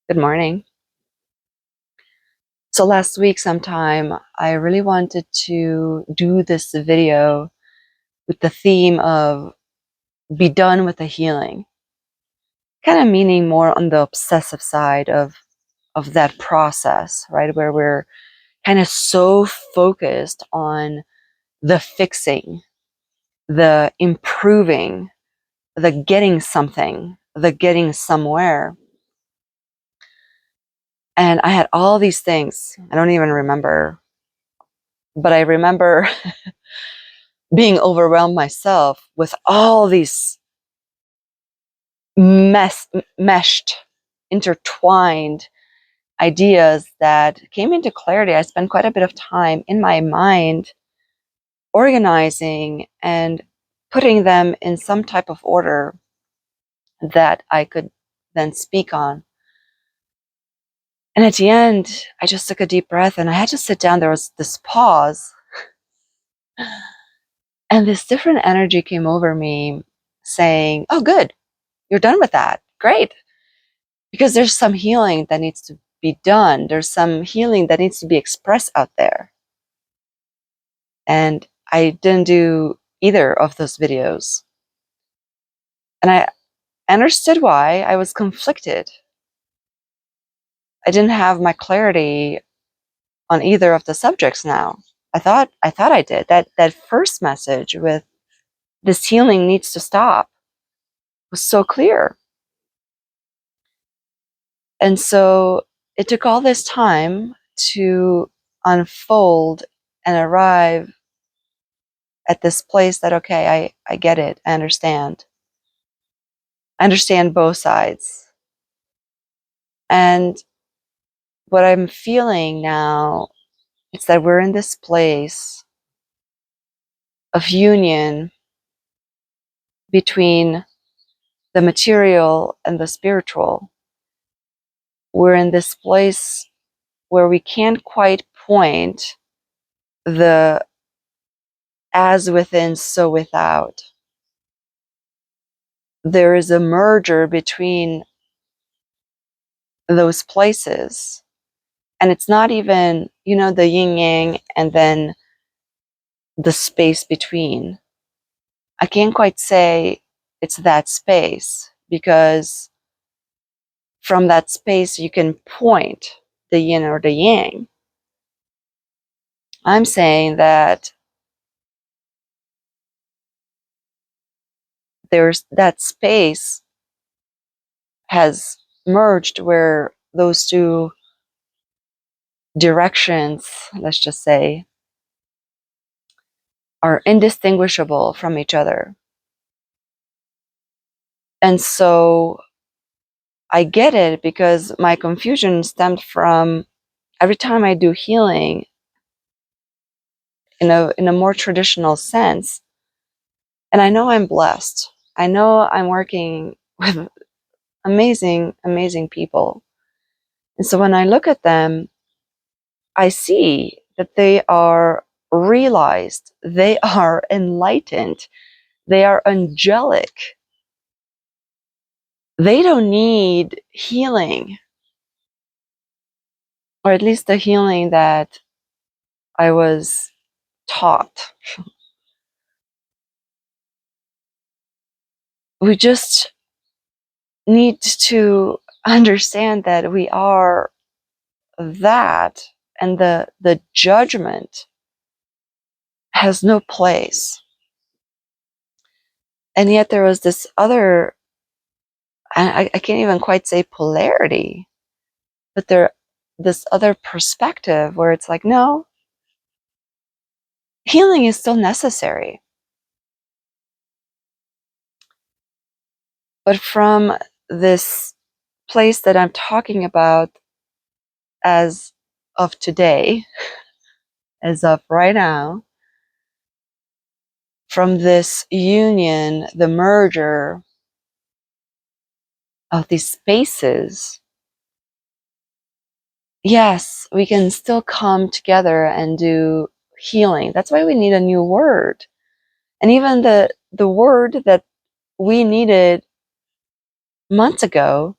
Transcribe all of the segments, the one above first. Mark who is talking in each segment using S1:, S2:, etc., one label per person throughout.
S1: Good morning. So last week sometime, I really wanted to do this video with the theme of be done with the healing. Kind of meaning more on the obsessive side of that process, right? Where we're kind of so focused on the fixing, the improving, the getting something, the getting somewhere. And I had all these things. I don't even remember, but I remember being overwhelmed myself with all these meshed, intertwined ideas that came into clarity. I spent quite a bit of time in my mind organizing and putting them in some type of order that I could then speak on. And at the end, I just took a deep breath and I had to sit down. There was this pause, and this different energy came over me saying, "Oh, good, you're done with that. Great." Because there's some healing that needs to be done. There's some healing that needs to be expressed out there. And I didn't do either of those videos. And I understood why. I was conflicted. I didn't have my clarity on either of the subjects now. I thought I did. That first message with this healing needs to stop was so clear. And so it took all this time to unfold and arrive at this place that, okay, I get it. I understand. I understand both sides. And what I'm feeling now is that we're in this place of union between the material and the spiritual. We're in this place where we can't quite point the as within, so without. There is a merger between those places. And it's not even, the yin yang and then the space between. I can't quite say it's that space because from that space you can point the yin or the yang. I'm saying that there's that space has merged where those two directions, let's just say, are indistinguishable from each other. And so I get it because my confusion stemmed from every time I do healing in a more traditional sense, and I know I'm blessed. I know I'm working with amazing people. And so when I look at them, I see that they are realized, they are enlightened, they are angelic. They don't need healing, or at least the healing that I was taught. We just need to understand that we are that, and the judgment has no place. And yet there was this other, I can't even quite say polarity, but this other perspective where it's like, no, healing is still necessary. But from this place that I'm talking about as of today, as of right now, from this union, the merger of these spaces, yes, we can still come together and do healing. That's why we need a new word. And even the word that we needed months ago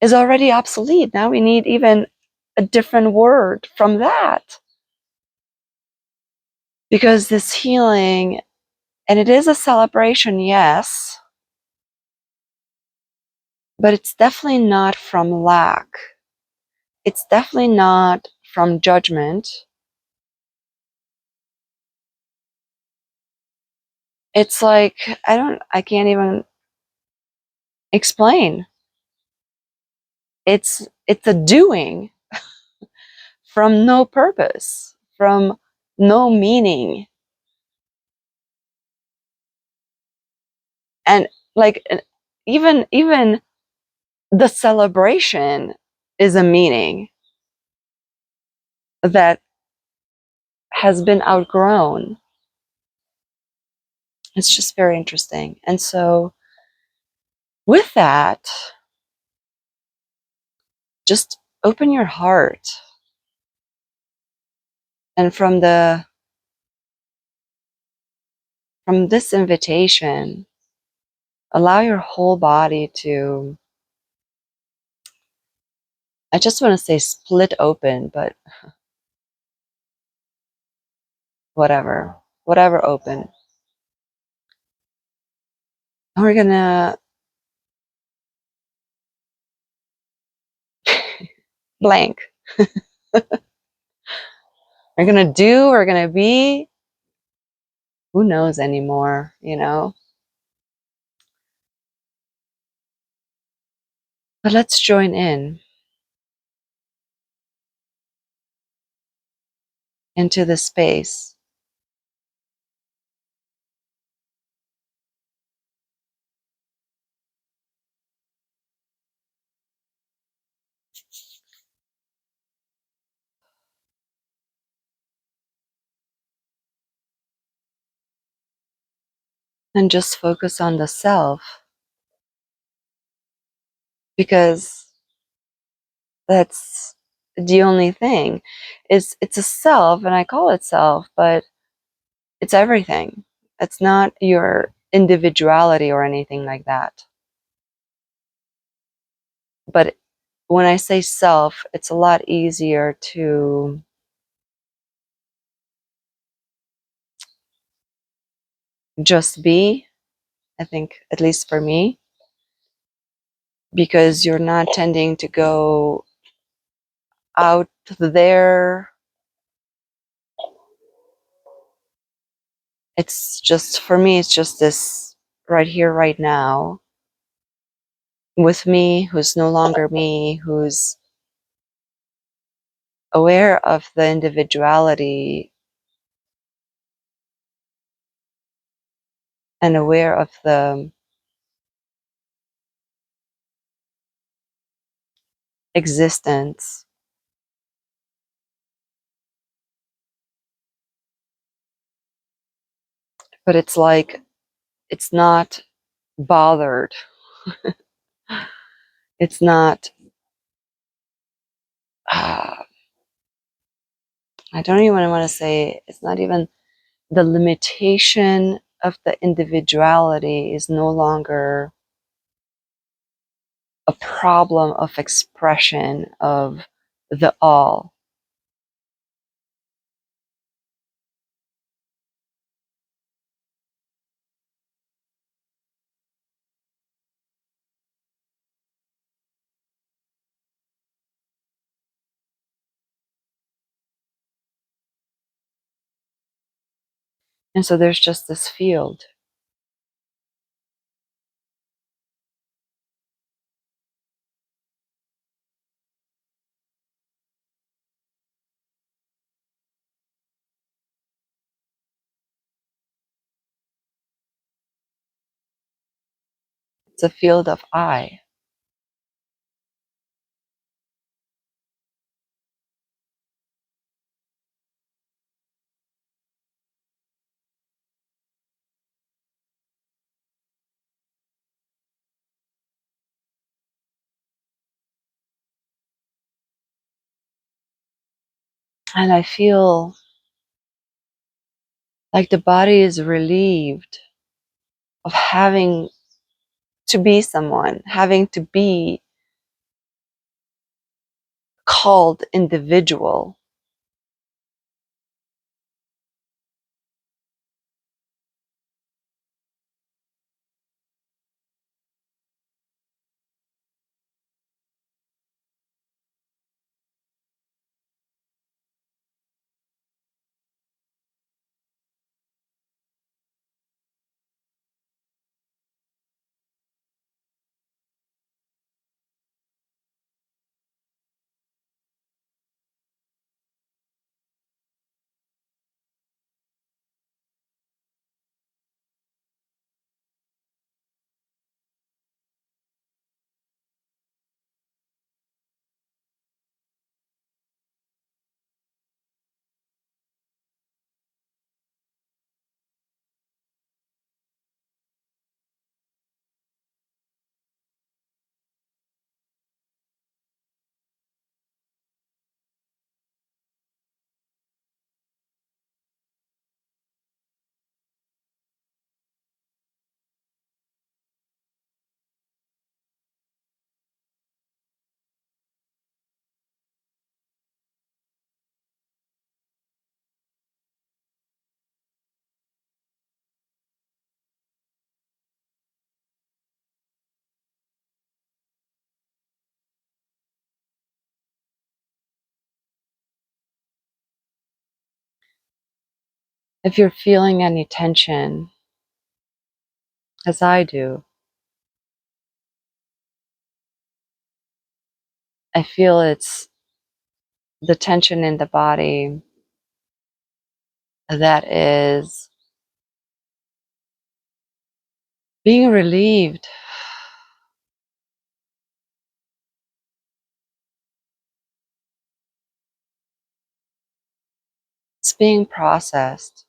S1: is already obsolete. Now we need even a different word from that. Because this healing, and it is a celebration, yes, but it's definitely not from lack. It's definitely not from judgment. It's like, I can't even explain. It's a doing from no purpose, from no meaning. And like even the celebration is a meaning that has been outgrown. It's just very interesting. And so with that, just open your heart. And from this invitation, allow your whole body to, I just want to say split open, but whatever open. And we're gonna blank. We're gonna do, we're gonna be, who knows anymore, you know? But let's join in into the space. And just focus on the self, because that's the only thing. It's a self, and I call it self, but it's everything. It's not your individuality or anything like that. But when I say self, it's a lot easier to just be, I think, at least for me, because you're not tending to go out there. It's just, for me, it's just this right here, right now, with me, who's no longer me, who's aware of the individuality and aware of the existence. But it's like, it's not bothered. It's not, I don't even want to say, it's not even the limitation of the individuality is no longer a problem of expression of the all. And so there's just this field. It's a field of I. And I feel like the body is relieved of having to be someone, having to be called individual. If you're feeling any tension, as I do, I feel it's the tension in the body that is being relieved. It's being processed.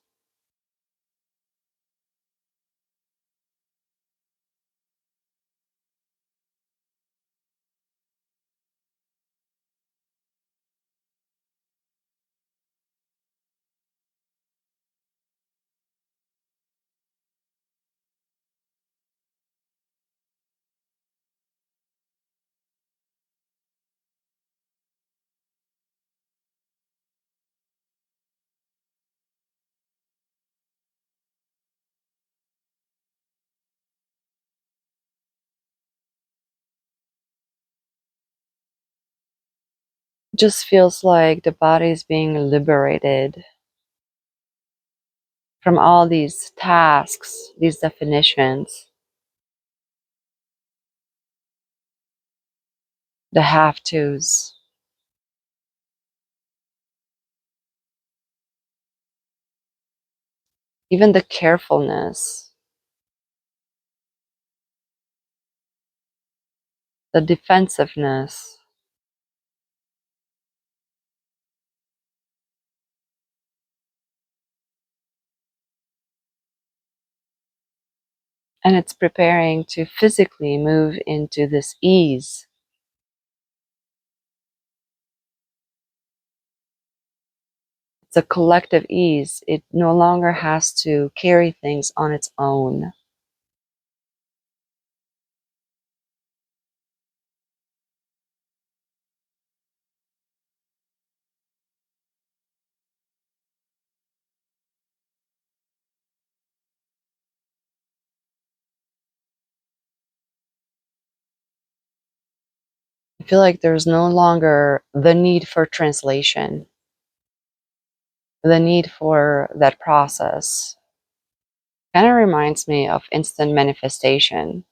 S1: It just feels like the body is being liberated from all these tasks, these definitions, the have tos, even the carefulness, the defensiveness. And it's preparing to physically move into this ease. It's a collective ease. It no longer has to carry things on its own. I feel like there's no longer the need for translation, the need for that process. Kind of reminds me of instant manifestation.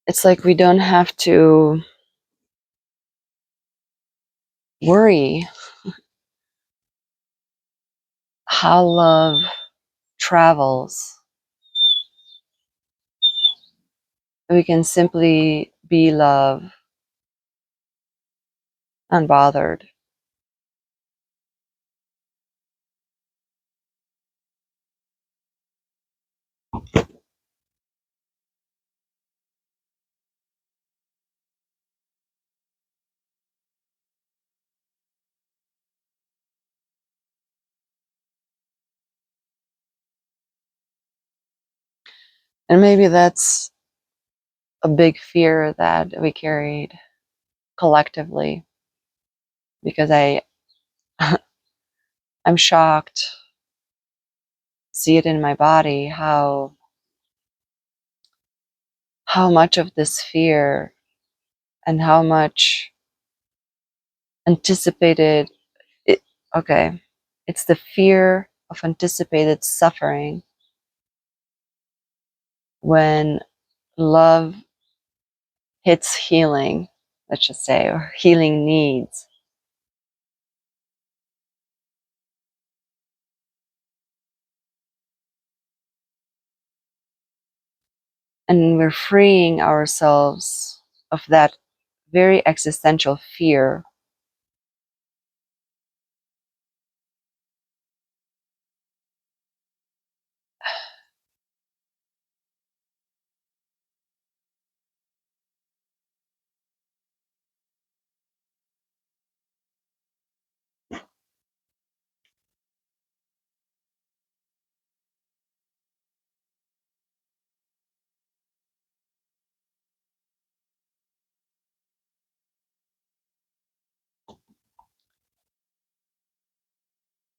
S1: it's like we don't have to worry how love travels. We can simply be love, unbothered. And maybe that's a big fear that we carried collectively, because I'm shocked, see it in my body, how much of this fear and how much anticipated it, okay, it's the fear of anticipated suffering when love hits healing, let's just say, or healing needs. And we're freeing ourselves of that very existential fear.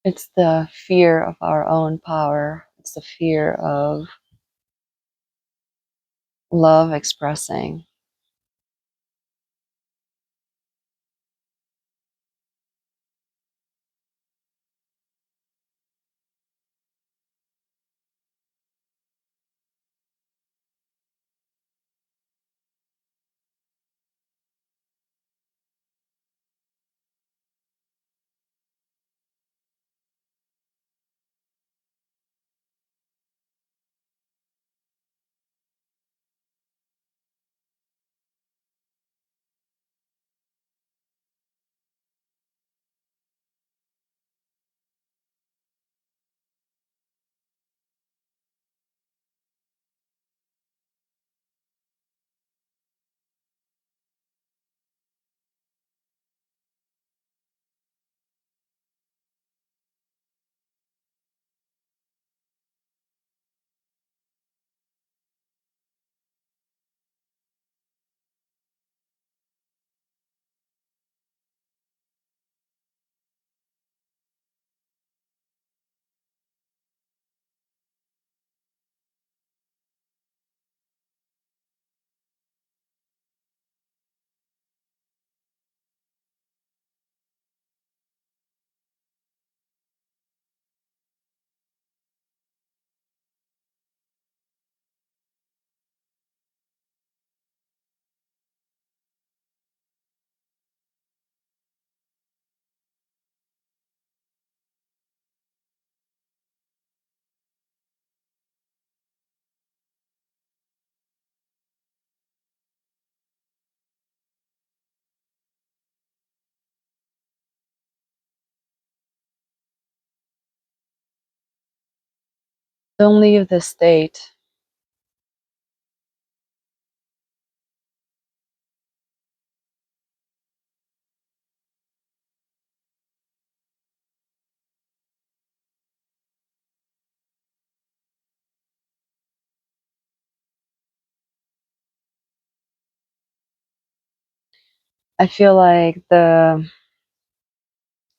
S1: It's the fear of our own power. It's the fear of love expressing. Don't leave this state. I feel like the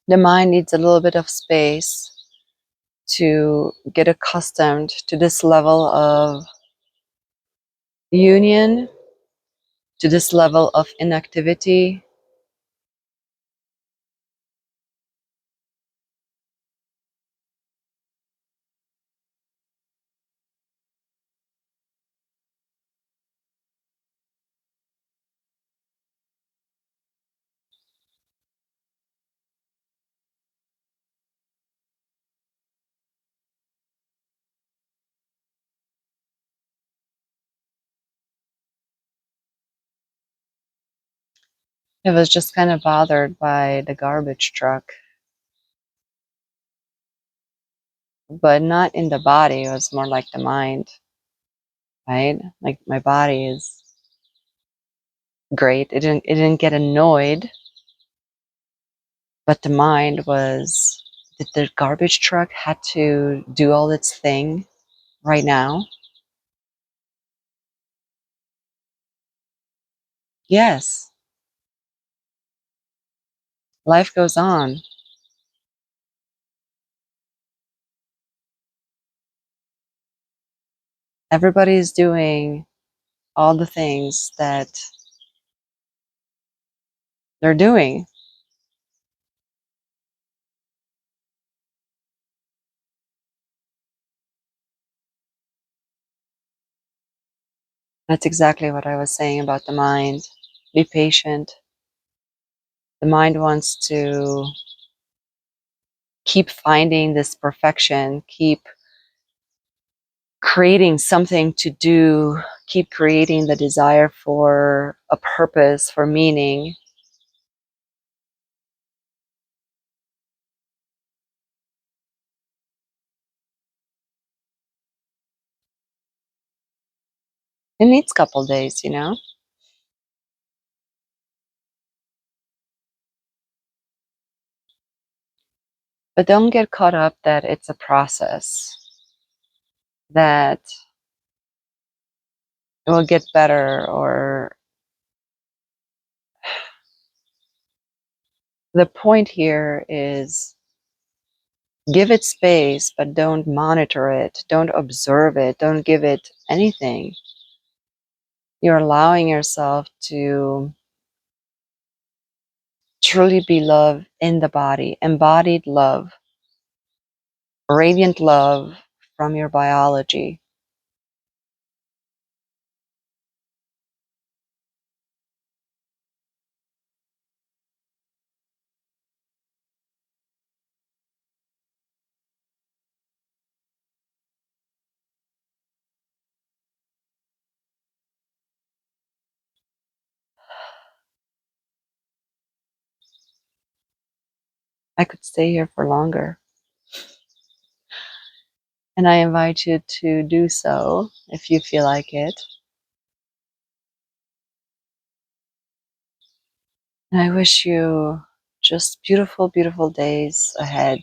S1: mind needs a little bit of space to get accustomed to this level of union, to this level of inactivity. It was just kind of bothered by the garbage truck, but not in the body. It was more like the mind, right? Like my body is great. It didn't get annoyed, but the mind was, did the garbage truck had to do all its thing right now? Yes, life goes on. Everybody's doing all the things that they're doing. That's exactly what I was saying about the mind. Be patient. The mind wants to keep finding this perfection, keep creating something to do, keep creating the desire for a purpose, for meaning. It needs a couple days, you know? But don't get caught up that it's a process, that it will get better, or the point here is give it space, but don't monitor it, don't observe it, don't give it anything. You're allowing yourself to truly be love in the body, embodied love, radiant love from your biology. I could stay here for longer, and I invite you to do so if you feel like it. And I wish you just beautiful, beautiful days ahead.